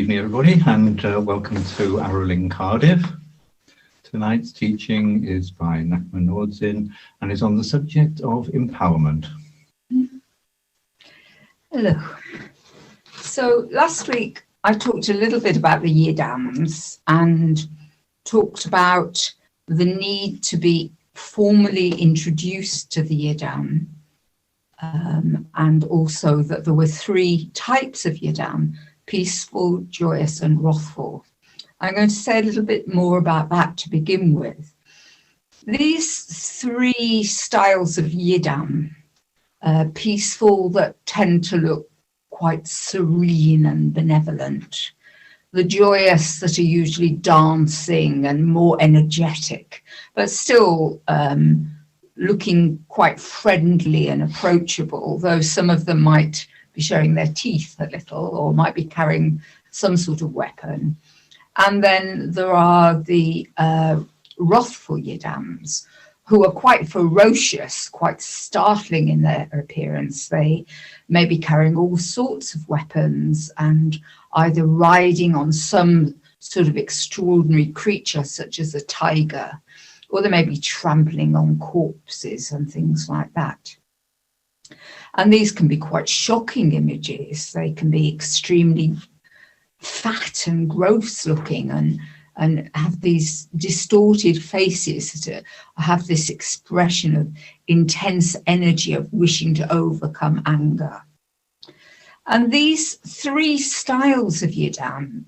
Good evening, everybody, and welcome to Aro Ling Cardiff. Tonight's teaching is by Ngakma Nor'dzin and is on the subject of empowerment. Hello. So last week I talked a little bit about the yidams and talked about the need to be formally introduced to the yidam, and also that there were three types of yidam: peaceful, joyous and wrathful. I'm going to say a little bit more about that to begin with. These three styles of yidam, peaceful, that tend to look quite serene and benevolent, the joyous that are usually dancing and more energetic, but still looking quite friendly and approachable, though some of them might be showing their teeth a little or might be carrying some sort of weapon. And then there are the wrathful yidams, who are quite ferocious, quite startling in their appearance. They may be carrying all sorts of weapons and either riding on some sort of extraordinary creature such as a tiger, or they may be trampling on corpses and things like that. And these can be quite shocking images. They can be extremely fat and gross looking and have these distorted faces that have this expression of intense energy of wishing to overcome anger. And these three styles of yidam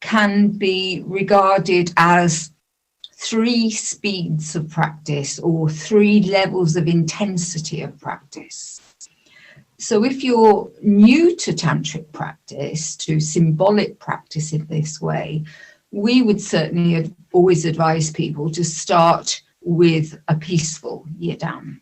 can be regarded as three speeds of practice or three levels of intensity of practice. So if you're new to tantric practice, to symbolic practice in this way, we would certainly always advise people to start with a peaceful yidam.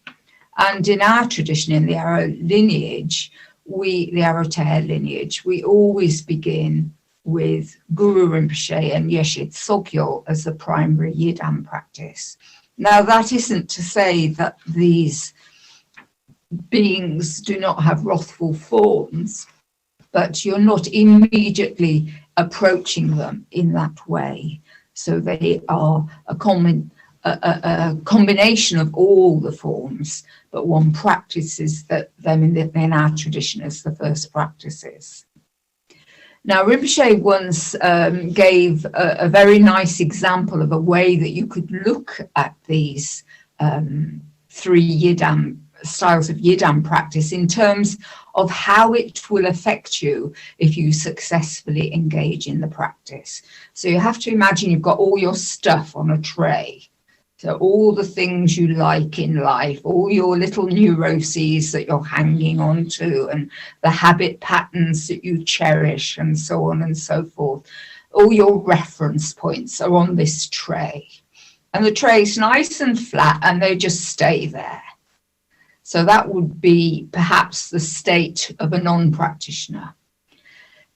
And in our tradition, in the Aro lineage, the Aro Teher lineage, we always begin with Guru Rinpoche and Yeshit Sogyo as the primary yidam practice. Now, that isn't to say that these beings do not have wrathful forms, but you're not immediately approaching them in that way. So they are a combination of all the forms, but one practices them in our tradition as the first practices. Now, Rinpoche once gave a very nice example of a way that you could look at these three yidam styles of yidam practice in terms of how it will affect you if you successfully engage in the practice. So you have to imagine you've got all your stuff on a tray. So all the things you like in life, all your little neuroses that you're hanging on to, and the habit patterns that you cherish, and so on and so forth. All your reference points are on this tray. And the tray's nice and flat, and they just stay there. So that would be perhaps the state of a non-practitioner.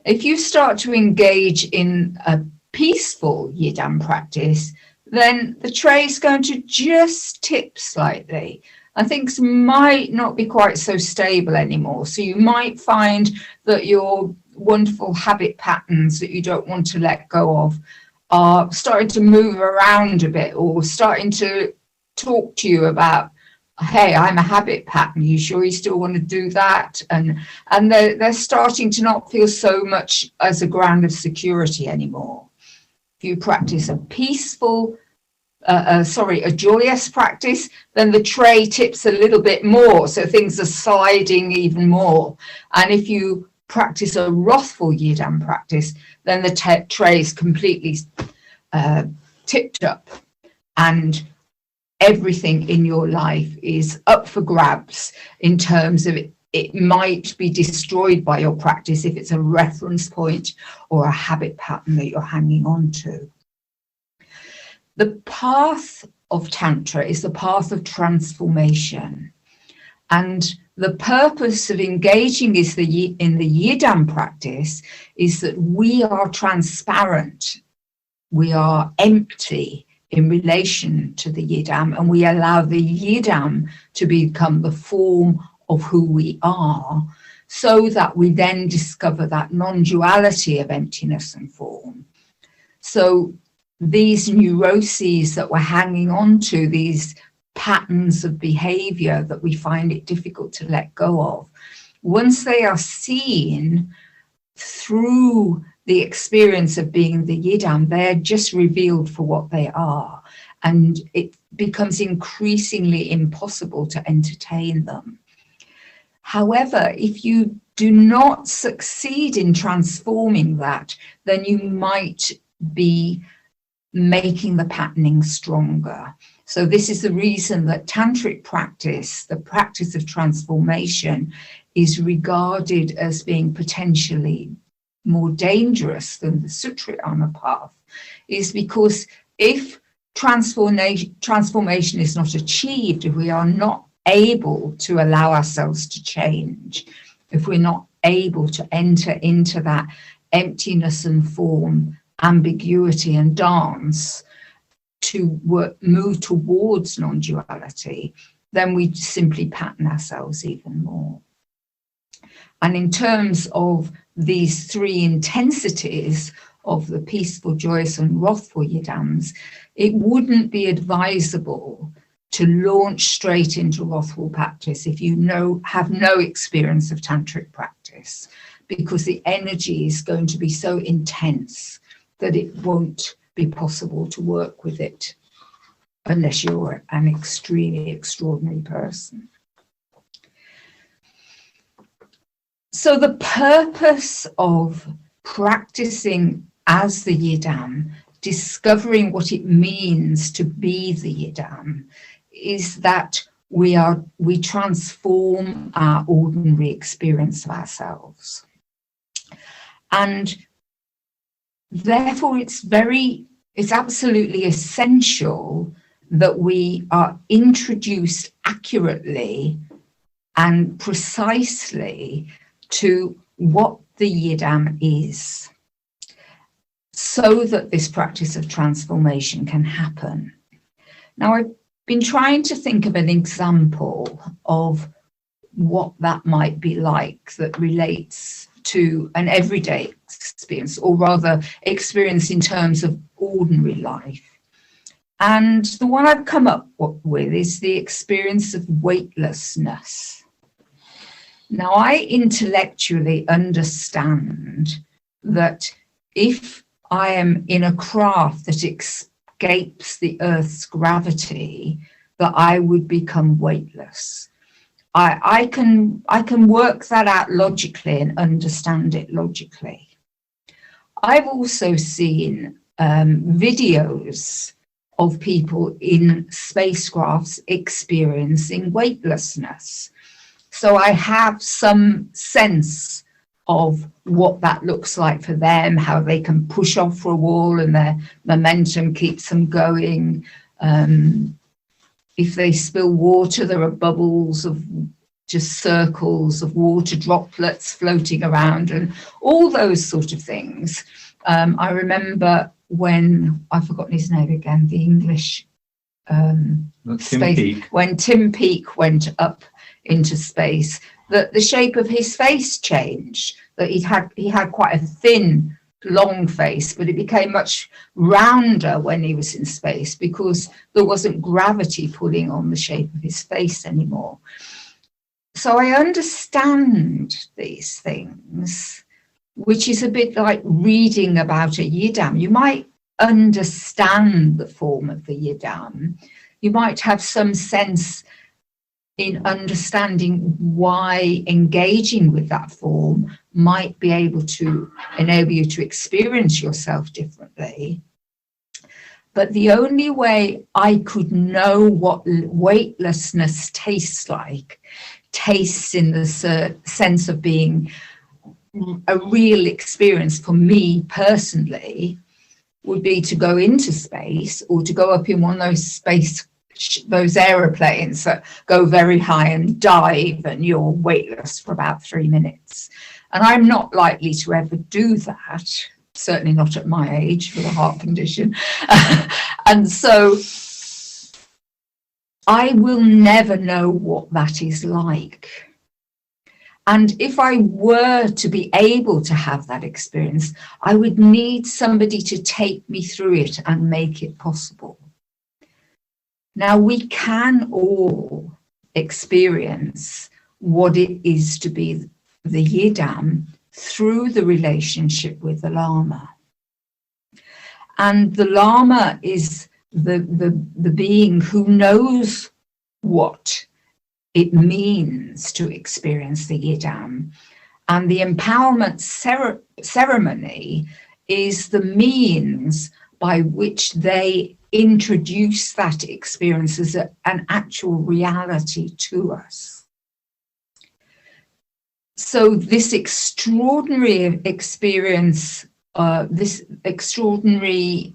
If you start to engage in a peaceful yidam practice, then the tray is going to just tip slightly and things might not be quite so stable anymore. So you might find that your wonderful habit patterns that you don't want to let go of are starting to move around a bit, or starting to talk to you about, hey, I'm a habit pattern, you sure you still want to do that? And they're starting to not feel so much as a ground of security anymore. If you practice a peaceful, a joyous practice, then the tray tips a little bit more, so things are sliding even more. And if you practice a wrathful yidam practice, then the tray is completely tipped up, and everything in your life is up for grabs in terms of it might be destroyed by your practice if it's a reference point or a habit pattern that you're hanging on to. The path of Tantra is the path of transformation. And the purpose of engaging in the yidam practice is that we are transparent, we are empty in relation to the yidam, and we allow the yidam to become the form of who we are, so that we then discover that non-duality of emptiness and form. So these neuroses that we're hanging on to, these patterns of behavior that we find it difficult to let go of, once they are seen through the experience of being the Yidam, they're just revealed for what they are, and it becomes increasingly impossible to entertain them. However, if you do not succeed in transforming that, then you might be making the patterning stronger. So this is the reason that tantric practice, the practice of transformation, is regarded as being potentially more dangerous than the Sutrayana path, is because if transformation is not achieved, if we are not able to allow ourselves to change, if we're not able to enter into that emptiness and form, ambiguity and dance, to move towards non-duality, then we simply pattern ourselves even more. And in terms of these three intensities of the peaceful, joyous and wrathful Yidams, it wouldn't be advisable to launch straight into wrathful practice if you have no experience of tantric practice, because the energy is going to be so intense that it won't be possible to work with it unless you're an extremely extraordinary person. So the purpose of practicing as the Yidam, discovering what it means to be the Yidam, is that we transform our ordinary experience of ourselves. And therefore it's absolutely essential that we are introduced accurately and precisely to what the Yidam is, so that this practice of transformation can happen. Now, I've been trying to think of an example of what that might be like that relates to an everyday experience, or rather experience in terms of ordinary life. And the one I've come up with is the experience of weightlessness. Now, I intellectually understand that if I am in a craft that escapes the Earth's gravity, that I would become weightless. I can work that out logically and understand it logically. I've also seen videos of people in spacecrafts experiencing weightlessness. So I have some sense of what that looks like for them, how they can push off for a wall and their momentum keeps them going. If they spill water, there are bubbles of just circles of water droplets floating around and all those sort of things. I remember when, I've forgotten his name again, the English space, when Tim Peake went up into space, that the shape of his face changed, that he had quite a thin, long face, but it became much rounder when he was in space because there wasn't gravity pulling on the shape of his face anymore. So I understand these things, which is a bit like reading about a Yidam. You might understand the form of the Yidam. You might have some sense in understanding why engaging with that form might be able to enable you to experience yourself differently. But the only way I could know what weightlessness tastes like, tastes in the sense of being a real experience for me personally, would be to go into space or to go up in one of those aeroplanes that go very high and dive and you're weightless for about 3 minutes. And I'm not likely to ever do that, certainly not at my age with a heart condition. And so I will never know what that is like. And if I were to be able to have that experience, I would need somebody to take me through it and make it possible. Now, we can all experience what it is to be the Yidam through the relationship with the Lama. And the Lama is the being who knows what it means to experience the Yidam. And the empowerment ceremony is the means by which they introduce that experience as an actual reality to us. So this extraordinary experience, this extraordinary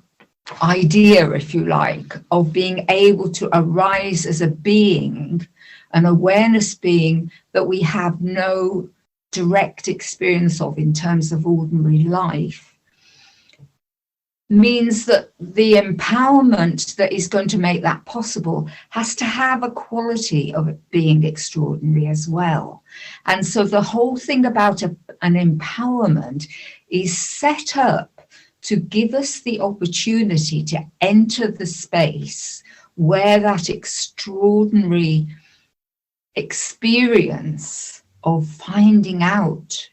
idea, if you like, of being able to arise as a being, an awareness being that we have no direct experience of in terms of ordinary life, means that the empowerment that is going to make that possible has to have a quality of it being extraordinary as well. And so the whole thing about an empowerment is set up to give us the opportunity to enter the space where that extraordinary experience of finding out,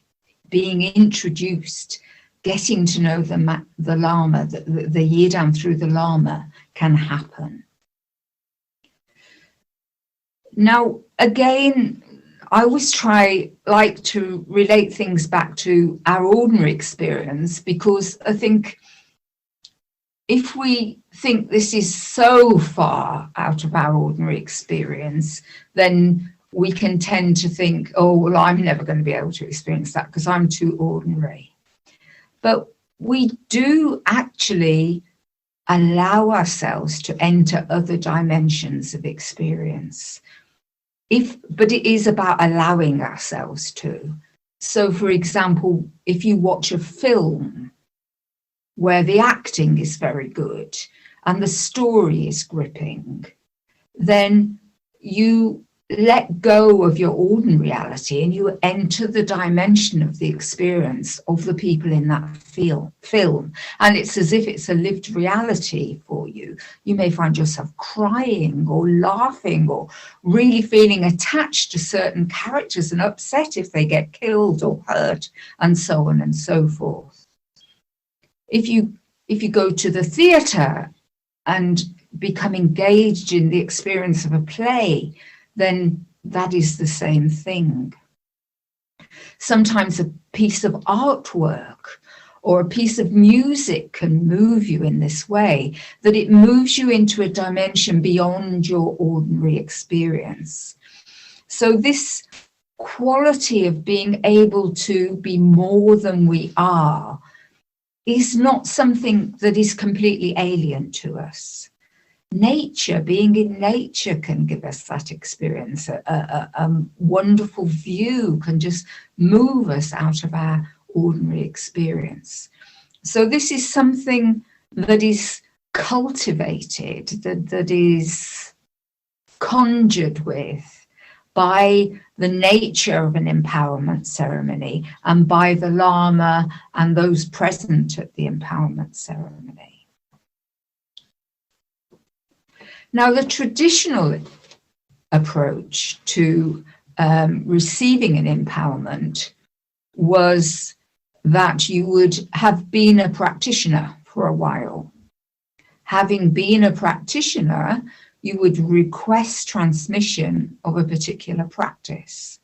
being introduced, getting to know the Lama, the Yidam through the Lama can happen. Now, again, I always like to relate things back to our ordinary experience, because I think if we think this is so far out of our ordinary experience, then we can tend to think, oh, well, I'm never going to be able to experience that because I'm too ordinary. But we do actually allow ourselves to enter other dimensions of experience. But it is about allowing ourselves to. So, for example, if you watch a film where the acting is very good and the story is gripping, then you let go of your ordinary reality and you enter the dimension of the experience of the people in that film. And it's as if it's a lived reality for you. You may find yourself crying or laughing or really feeling attached to certain characters and upset if they get killed or hurt, and so on and so forth. If you go to the theatre and become engaged in the experience of a play, then that is the same thing. Sometimes a piece of artwork or a piece of music can move you in this way, that it moves you into a dimension beyond your ordinary experience. So this quality of being able to be more than we are is not something that is completely alien to us. Nature, being in nature, can give us that experience. A wonderful view can just move us out of our ordinary experience. So this is something that is cultivated, that is conjured with by the nature of an empowerment ceremony and by the Lama and those present at the empowerment ceremony. Now, the traditional approach to receiving an empowerment was that you would have been a practitioner for a while. Having been a practitioner, you would request transmission of a particular practice.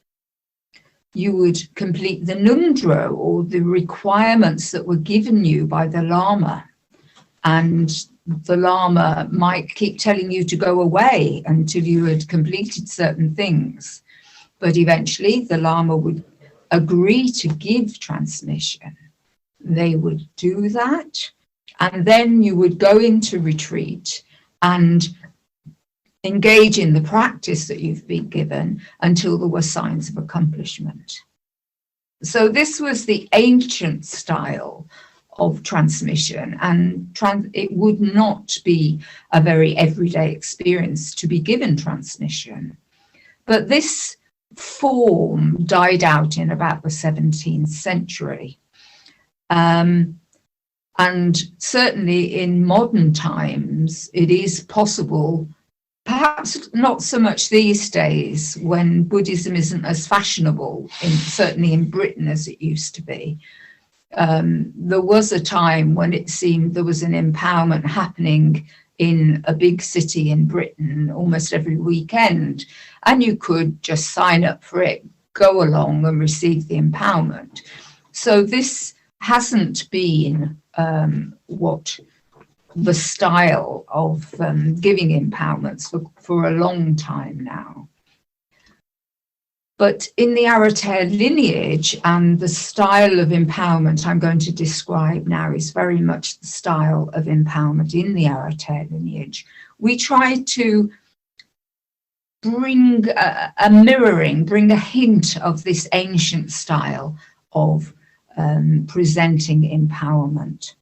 You would complete the nundro, or the requirements that were given you by the Lama, and the Lama might keep telling you to go away until you had completed certain things. But eventually the Lama would agree to give transmission. They would do that, and then you would go into retreat and engage in the practice that you've been given until there were signs of accomplishment. So this was the ancient style of transmission, and it would not be a very everyday experience to be given transmission. But this form died out in about the 17th century. And certainly in modern times, it is possible, perhaps not so much these days when Buddhism isn't as fashionable, certainly in Britain, as it used to be. There was a time when it seemed there was an empowerment happening in a big city in Britain almost every weekend, and you could just sign up for it, go along and receive the empowerment. So this hasn't been what the style of giving empowerments for a long time now. But in the Aro lineage, and the style of empowerment I'm going to describe now is very much the style of empowerment in the Aro lineage. We try to bring a mirroring, bring a hint of this ancient style of presenting empowerment.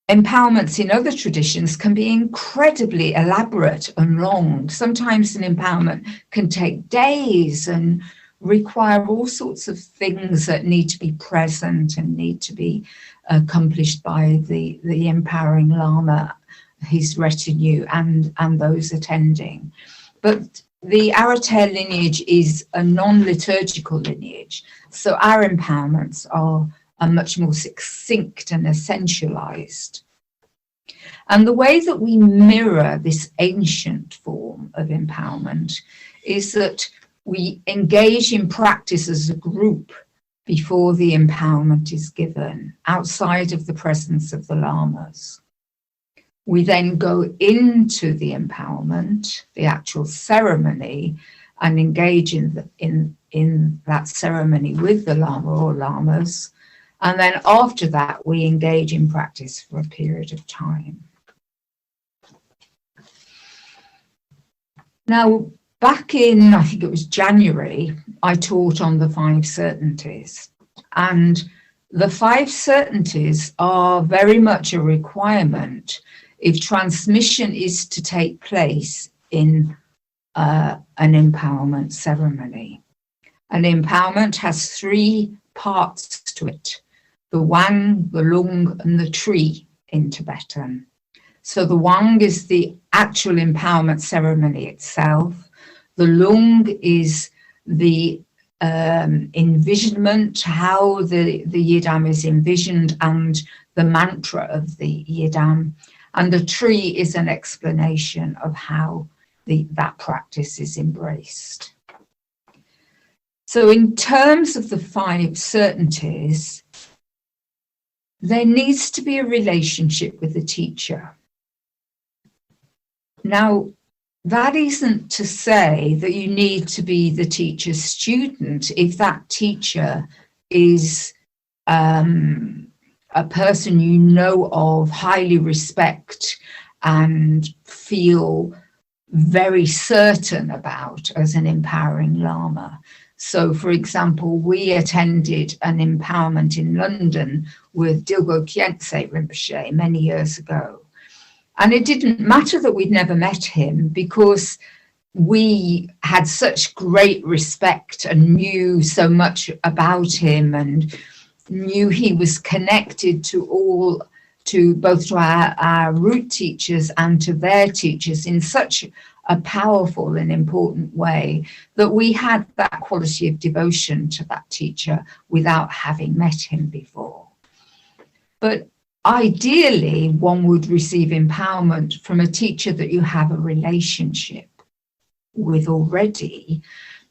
Empowerments in other traditions can be incredibly elaborate and long. Sometimes an empowerment can take days and require all sorts of things that need to be present and need to be accomplished by the empowering Lama, his retinue, and those attending. But the Aro lineage is a non-liturgical lineage, so our empowerments are much more succinct and essentialized. And the way that we mirror this ancient form of empowerment is that we engage in practice as a group before the empowerment is given, outside of the presence of the lamas. We then go into the empowerment, the actual ceremony, and engage in that ceremony with the lama or lamas. And then after that, we engage in practice for a period of time. Now, back in, I think it was January, I taught on the 5 certainties. And the 5 certainties are very much a requirement if transmission is to take place in an empowerment ceremony. An empowerment has 3 parts to it: the Wang, the Lung, and the Tri in Tibetan. So the Wang is the actual empowerment ceremony itself. The Lung is the envisionment, how the Yidam is envisioned, and the mantra of the Yidam. And the Tri is an explanation of how that practice is embraced. So in terms of the 5 certainties, there needs to be a relationship with the teacher. Now, that isn't to say that you need to be the teacher's student if that teacher is a person you know of, highly respect, and feel very certain about as an empowering Lama. So, for example, we attended an empowerment in London with Dilgo Khyentse Rinpoche many years ago. And it didn't matter that we'd never met him, because we had such great respect and knew so much about him and knew he was connected to both to our root teachers and to their teachers in such a powerful and important way that we had that quality of devotion to that teacher without having met him before. But ideally, one would receive empowerment from a teacher that you have a relationship with already,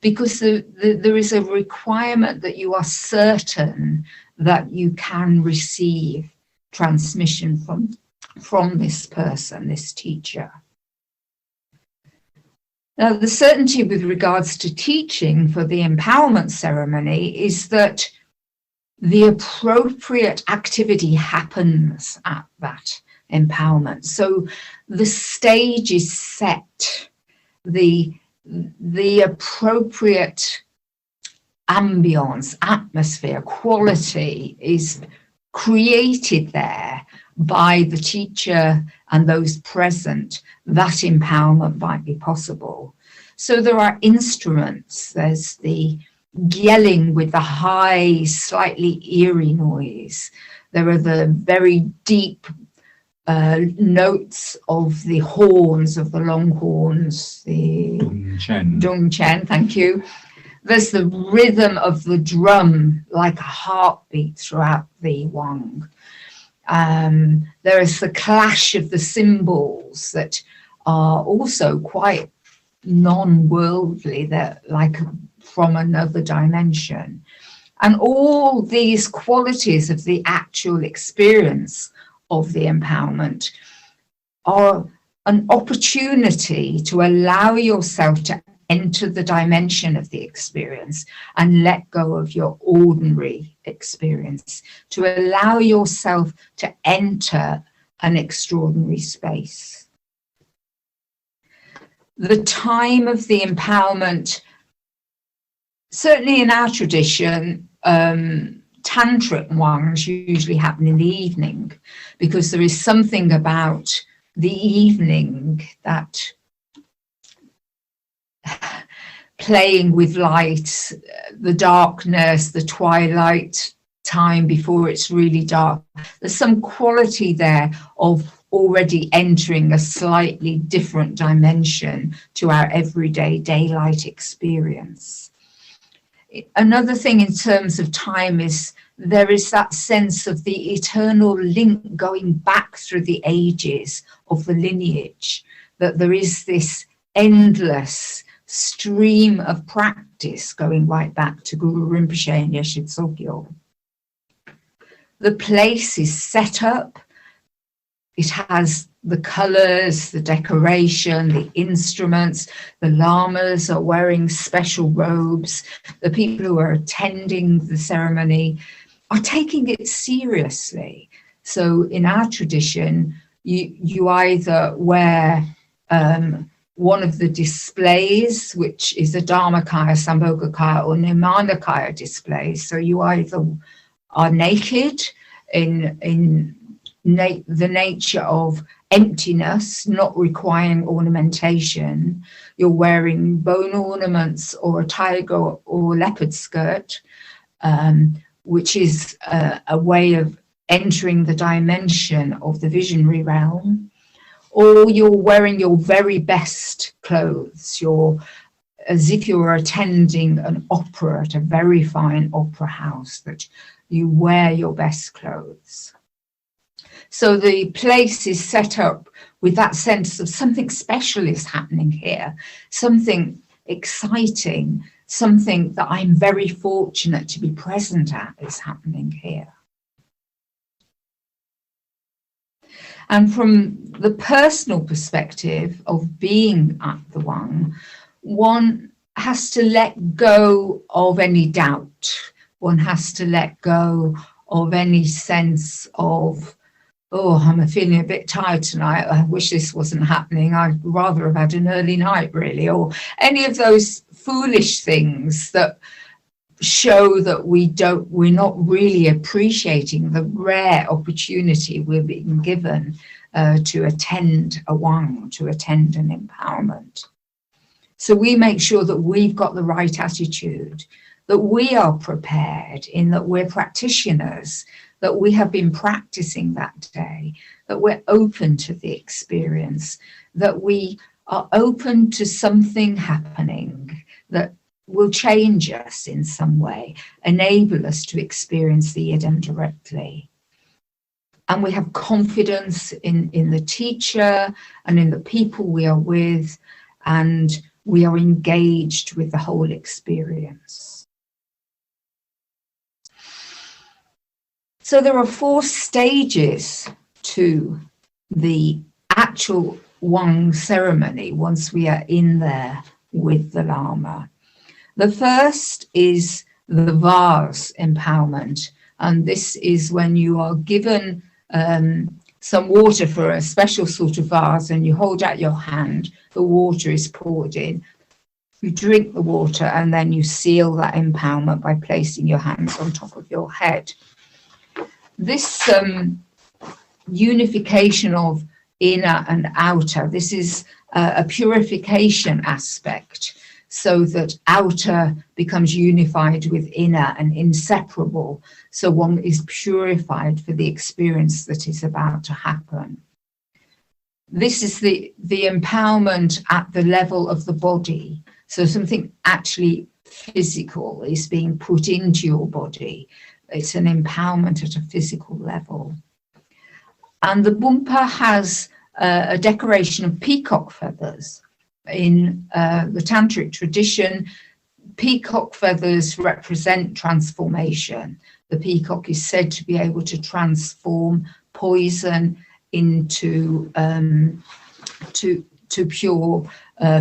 because there is a requirement that you are certain that you can receive transmission from this person, this teacher. Now, the certainty with regards to teaching for the empowerment ceremony is that the appropriate activity happens at that empowerment. So the stage is set, the appropriate ambience, atmosphere, quality is created there by the teacher and those present, that empowerment might be possible. So there are instruments. There's the yelling with the high, slightly eerie noise. There are the very deep notes of the horns, of the long horns, the Dongchen, thank you. There's the rhythm of the drum, like a heartbeat throughout the wang. There is the clash of the cymbals that are also quite non-worldly. They're like from another dimension. And all these qualities of the actual experience of the empowerment are an opportunity to allow yourself to enter the dimension of the experience and let go of your ordinary experience, to allow yourself to enter an extraordinary space. The time of the empowerment, certainly in our tradition, tantric wangs usually happen in the evening, because there is something about the evening, that playing with light, the darkness, the twilight time before it's really dark. There's some quality there of already entering a slightly different dimension to our everyday daylight experience. Another thing in terms of time is there is that sense of the eternal link going back through the ages of the lineage, that there is this endless stream of practice going right back to Guru Rinpoche and Yeshe Tsogyo. The place is set up. It has the colours, the decoration, the instruments. The lamas are wearing special robes. The people who are attending the ceremony are taking it seriously. So in our tradition, you either wear one of the displays, which is a Dharmakaya, Sambhogakaya, or Nirmanakaya display. So you either are naked in the nature of emptiness, not requiring ornamentation. You're wearing bone ornaments or a tiger or leopard skirt, which is a way of entering the dimension of the visionary realm. Or you're wearing your very best clothes. You're as if you were attending an opera at a very fine opera house, that you wear your best clothes. So the place is set up with that sense of something special is happening here, something exciting, something that I'm very fortunate to be present at is happening here. And from the personal perspective of being at the wang, one has to let go of any doubt. One has to let go of any sense of, oh, I'm feeling a bit tired tonight. I wish this wasn't happening. I'd rather have had an early night, really. Or any of those foolish things that show that we're not really appreciating the rare opportunity we're being given to attend a wang, to attend an empowerment. So we make sure that we've got the right attitude, that we are prepared, in that we're practitioners, that we have been practicing that day, that we're open to the experience, that we are open to something happening that will change us in some way, enable us to experience the Yidam directly. And we have confidence in the teacher and in the people we are with, and we are engaged with the whole experience. So there are 4 stages to the actual wang ceremony once we are in there with the Lama. The first is the Vas Empowerment, and this is when you are given some water for a special sort of vase, and you hold out your hand, the water is poured in, you drink the water, and then you seal that empowerment by placing your hands on top of your head. This unification of inner and outer, this is a purification aspect, so that outer becomes unified with inner and inseparable. So one is purified for the experience that is about to happen. This is the empowerment at the level of the body. So something actually physical is being put into your body. It's an empowerment at a physical level. And the bumper has a decoration of peacock feathers. In the tantric tradition, peacock feathers represent transformation. The peacock is said to be able to transform poison into to pure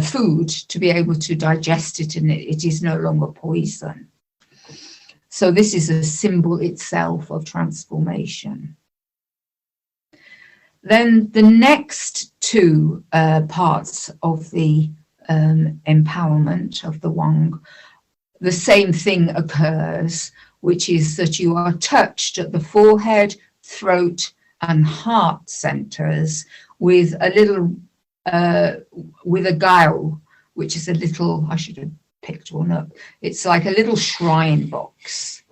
food, to be able to digest it, and it is no longer poison. So this is a symbol itself of transformation. Then the next two parts of the empowerment of the Wang, the same thing occurs, which is that you are touched at the forehead, throat, and heart centers with a little, with a gao, which is a little, I should have picked one up. It's like a little shrine box.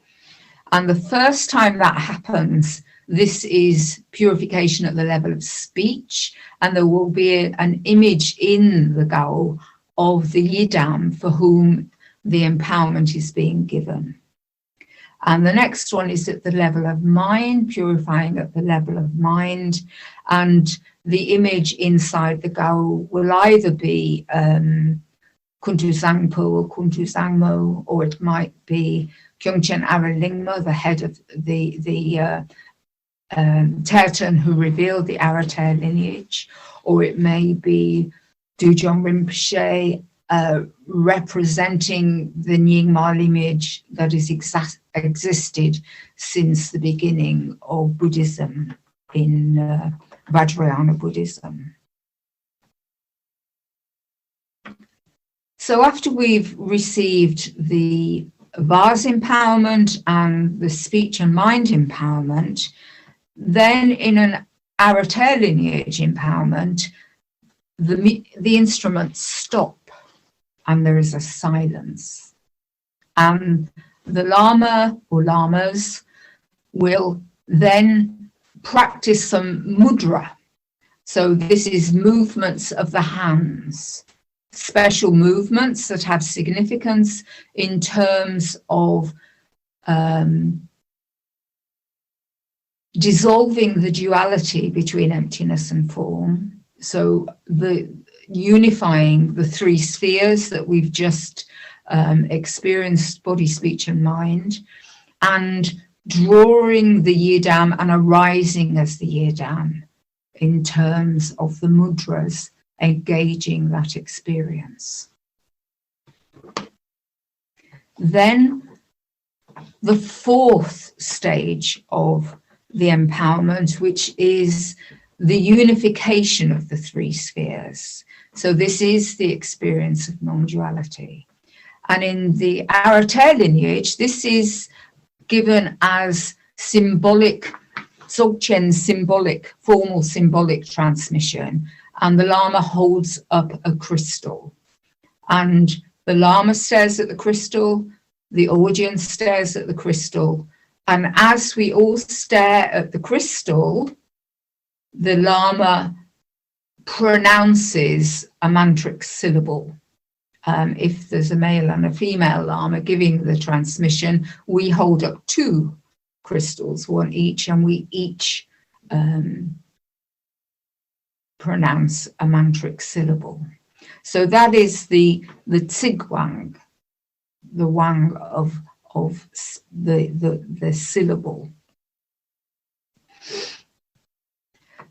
And the first time that happens, this is purification at the level of speech, and there will be an image in the gao of the yidam for whom the empowerment is being given. And the next one is at the level of mind, purifying at the level of mind, and the image inside the gao will either be Kuntu Zangpo or Kuntu Zangmo, or it might be Kyungchen Aralingma, the head of the Terten who revealed the Arater lineage, or it may be Dujong Rinpoche representing the Nyingma lineage that has existed since the beginning of Buddhism in Vajrayana Buddhism. So after we've received the Vas empowerment and the speech and mind empowerment, then in an Arater lineage empowerment, the instruments stop and there is a silence. And the Lama or Lamas will then practice some mudra. So this is movements of the hands, special movements that have significance in terms of dissolving the duality between emptiness and form. So the unifying the three spheres that we've just experienced, body, speech, and mind, and drawing the yidam and arising as the yidam in terms of the mudras, engaging that experience. Then the fourth stage of the empowerment, which is the unification of the three spheres. So this is the experience of non-duality. And in the Arater lineage, this is given as symbolic, Dzogchen symbolic, formal symbolic transmission. And the Lama holds up a crystal. And the Lama stares at the crystal, the audience stares at the crystal. And as we all stare at the crystal, the Lama pronounces a mantric syllable. If there's a male and a female Lama giving the transmission, we hold up two crystals, one each, and we each pronounce a mantric syllable. So that is the Tsigwang, Wang, the Wang of the syllable.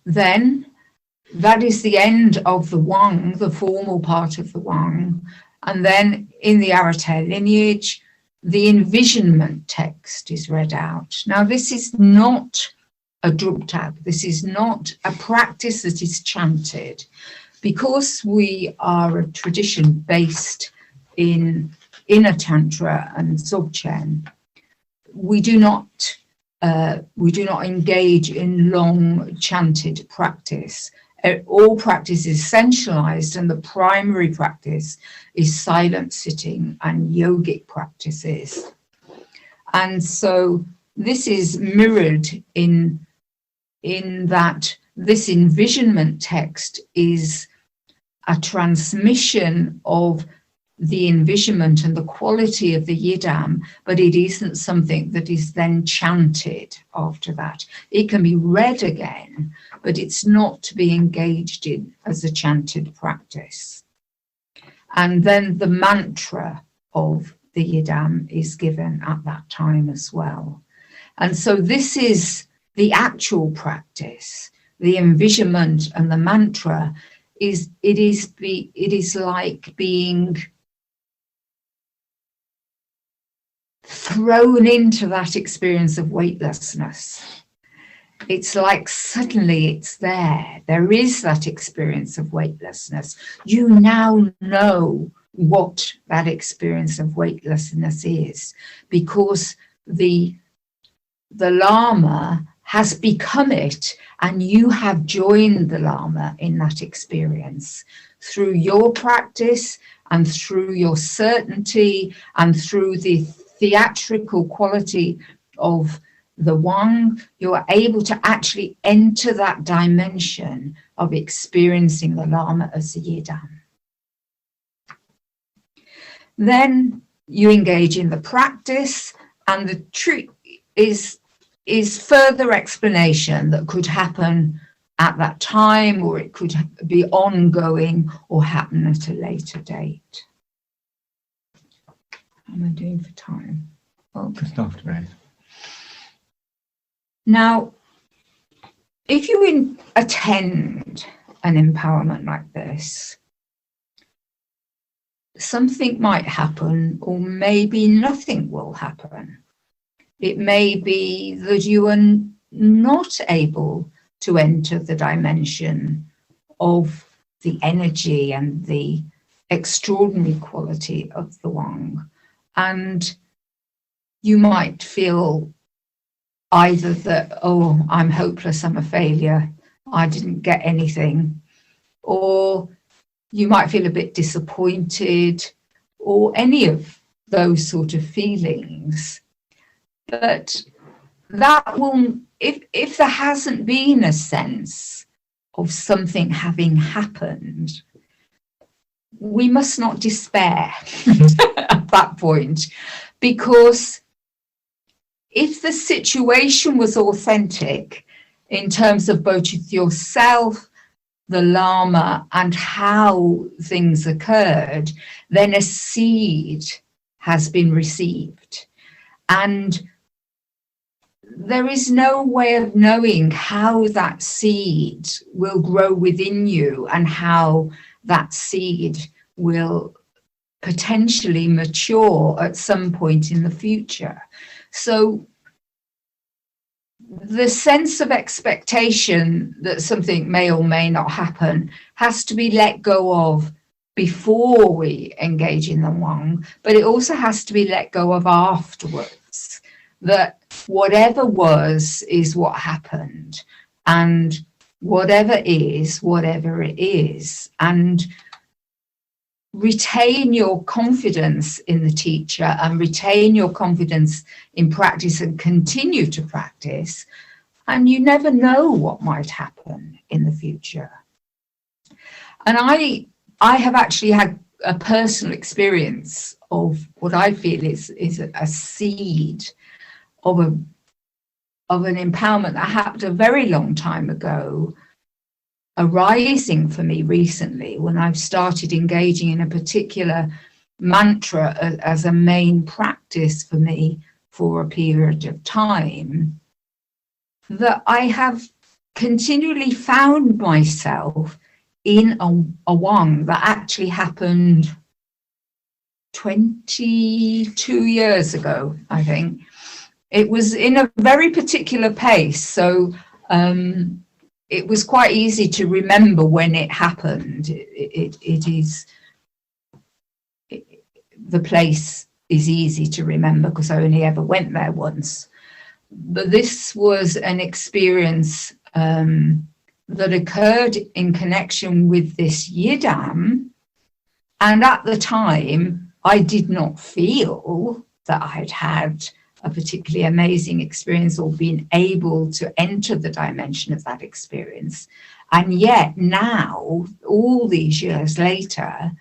Then that is the end of the Wang, the formal part of the Wang. And then in the Arater lineage, the envisionment text is read out. Now, this is not a druptab. This is not a practice that is chanted. Because we are a tradition based in Inner Tantra and Dzogchen, we do not engage in long chanted practice, All practice is essentialized, and the primary practice is silent sitting and yogic practices. And so this is mirrored in that this envisionment text is a transmission of the envisionment and the quality of the yidam, but it isn't something that is then chanted after that. It can be read again, but it's not to be engaged in as a chanted practice. And then the mantra of the yidam is given at that time as well. And so this is the actual practice. The envisionment and the mantra is like being thrown into that experience of weightlessness. It's like suddenly it's there. There is that experience of weightlessness. You now know what that experience of weightlessness is, because the Lama has become it, and you have joined the Lama in that experience through your practice and through your certainty and through the theatrical quality of the Wang. You are able to actually enter that dimension of experiencing the Lama as a yidam. Then you engage in the practice, and the truth is further explanation that could happen at that time, or it could be ongoing or happen at a later date. How am I doing for time? Okay. Just after 8. Now, if you attend an empowerment like this, something might happen, or maybe nothing will happen. It may be that you are not able to enter the dimension of the energy and the extraordinary quality of the Wang. And you might feel either that, oh, I'm hopeless, I'm a failure, I didn't get anything, or you might feel a bit disappointed, or any of those sort of feelings. But that will, if there hasn't been a sense of something having happened, we must not despair at that point, because if the situation was authentic in terms of both yourself, the Lama, and how things occurred, then a seed has been received. And there is no way of knowing how that seed will grow within you and how that seed will potentially mature at some point in the future. So the sense of expectation that something may or may not happen has to be let go of before we engage in the Wang, but it also has to be let go of afterwards. That whatever was is what happened, and whatever it is, and retain your confidence in the teacher and retain your confidence in practice and continue to practice, and you never know what might happen in the future. And I have actually had a personal experience of what I feel is a seed of an empowerment that happened a very long time ago, arising for me recently when I've started engaging in a particular mantra as a main practice for me for a period of time, that I have continually found myself in a Wang that actually happened 22 years ago, I think. It was in a very particular pace, so it was quite easy to remember when it happened. The place is easy to remember because I only ever went there once. But this was an experience that occurred in connection with this yidam. And at the time, I did not feel that I had had a particularly amazing experience or been able to enter the dimension of that experience. And yet now, all these years later,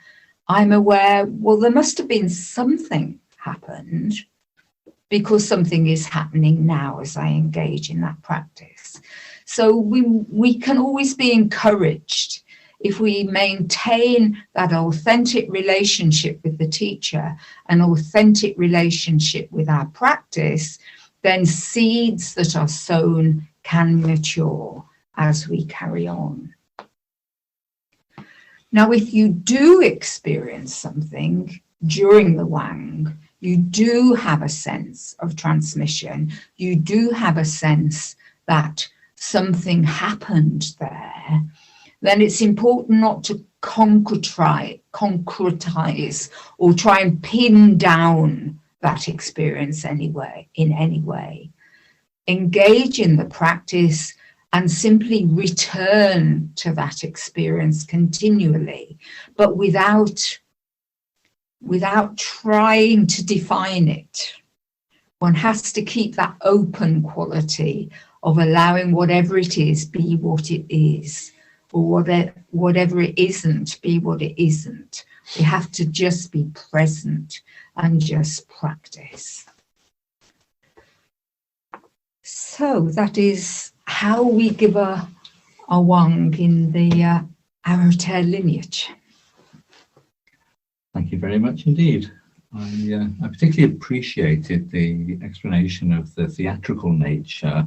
I'm aware, well, there must have been something happened, because something is happening now as I engage in that practice. So we can always be encouraged if we maintain that authentic relationship with the teacher, an authentic relationship with our practice, then seeds that are sown can mature as we carry on. Now, if you do experience something during the Wang, you do have a sense of transmission, you do have a sense that something happened there, then it's important not to concretize or try and pin down that experience in any way. Engage in the practice and simply return to that experience continually, but without trying to define it. One has to keep that open quality of allowing whatever it is be what it is, or whatever it isn't be what it isn't. We have to just be present and just practice. So that is how we give a Wang in the Aro lineage. Thank you very much indeed. I particularly appreciated the explanation of the theatrical nature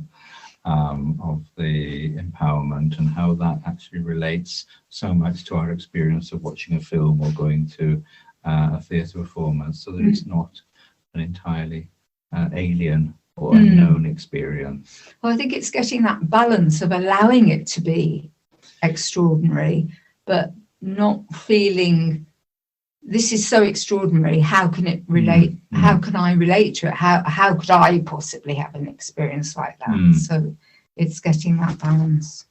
of the empowerment and how that actually relates so much to our experience of watching a film or going to a theatre performance, so that it's not an entirely alien or unknown experience. Well, I think it's getting that balance of allowing it to be extraordinary, but not feeling this is so extraordinary, how can it relate? How can I relate to it? How could I possibly have an experience like that? So it's getting that balance.